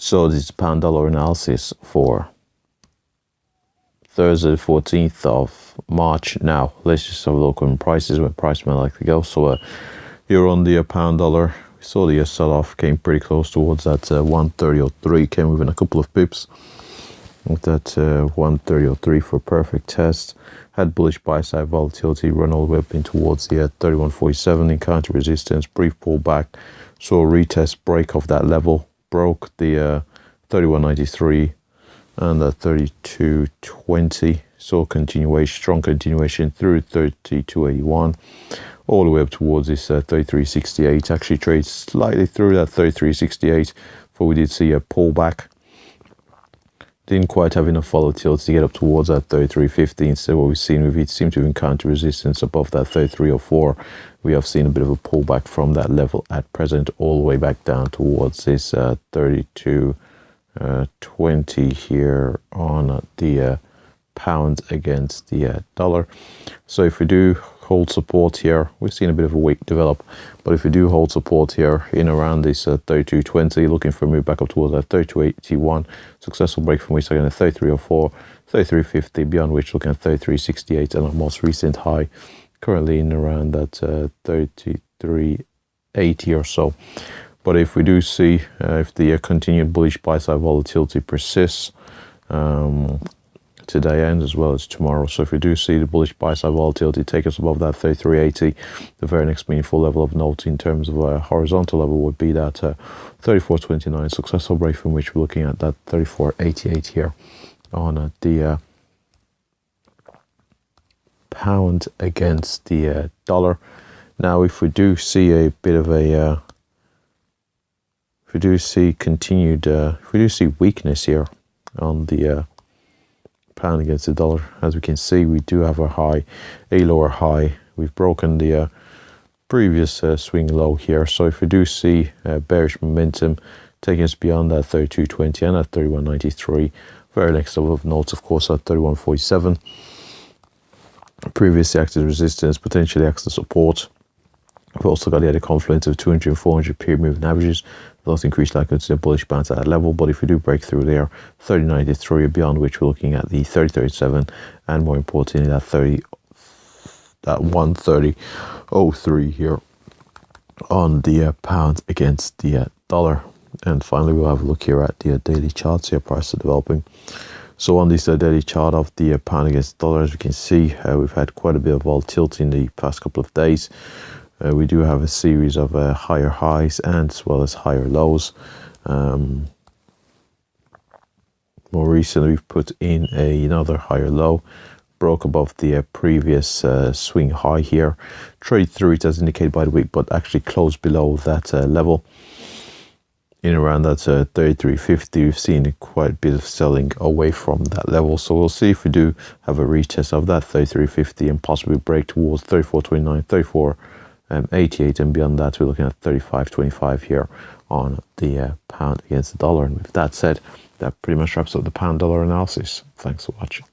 So this is pound dollar analysis for Thursday, the 14th of March. Now, let's just have a look on prices, where price might like to go. So here on the pound dollar, we saw the sell-off came pretty close towards that 130.03, came within a couple of pips. With that 130.03 for a perfect test. Had bullish buy-side volatility, run all the way up in towards the 31.47, encounter resistance, brief pullback. Saw a retest break of that level, broke the 31.93 and the 32.20. Saw continuation, strong continuation through 32.81, all the way up towards this 33.68. Actually trades slightly through that 33.68, for we did see a pullback. Didn't quite have enough volatility to get up towards that 33.50. Instead, what we've seen, we seem to have encountered resistance above that 33.04. We have seen a bit of a pullback from that level at present, all the way back down towards this 32.20 here on the pound against the dollar. So if we do hold support here, we've seen a bit of a weak develop, but if we do hold support here in around this 32.20, looking for a move back up towards that 32.81, successful break from which again at 33.04, 33.50, beyond which looking at 33.68 and our most recent high, currently in around that 33.80 or so. But if we do see if the continued bullish buy side volatility persists today and as well as tomorrow, so if we do see the bullish buy side volatility take us above that 33.80, the very next meaningful level of note in terms of a horizontal level would be that 34.29, successful break from which we're looking at that 34.88 here on the pound against the dollar. Now if we do see a bit of a if we do see continued if we do see weakness here on the pound against the dollar, as we can see, we do have a lower high. We've broken the previous swing low here. So if we do see bearish momentum taking us beyond that 32.20 and at 31.93, very next level of notes, of course, at 31.47. Previously acted as resistance, potentially acts as support. We've also got the other confluence of 200 and 400 period moving averages. Those increased likelihood to a bullish bounce at that level, but if we do break through there, 30.93, beyond which we're looking at the 30.37, and more importantly that 130.03 here on the pound against the dollar. And finally, we'll have a look here at the daily charts here, price are developing. So on this daily chart of the pound against the dollar, as we can see, we've had quite a bit of volatility in the past couple of days. We do have a series of higher highs and as well as higher lows. More recently, we've put in another higher low, broke above the previous swing high here, trade through it as indicated by the wick, but actually closed below that level. In around that 33.50, we've seen quite a bit of selling away from that level. So we'll see if we do have a retest of that 33.50 and possibly break towards 34.29, 34.88, and beyond that we're looking at 35.25 here on the pound against the dollar. And with that said, that pretty much wraps up the pound dollar analysis. Thanks for watching.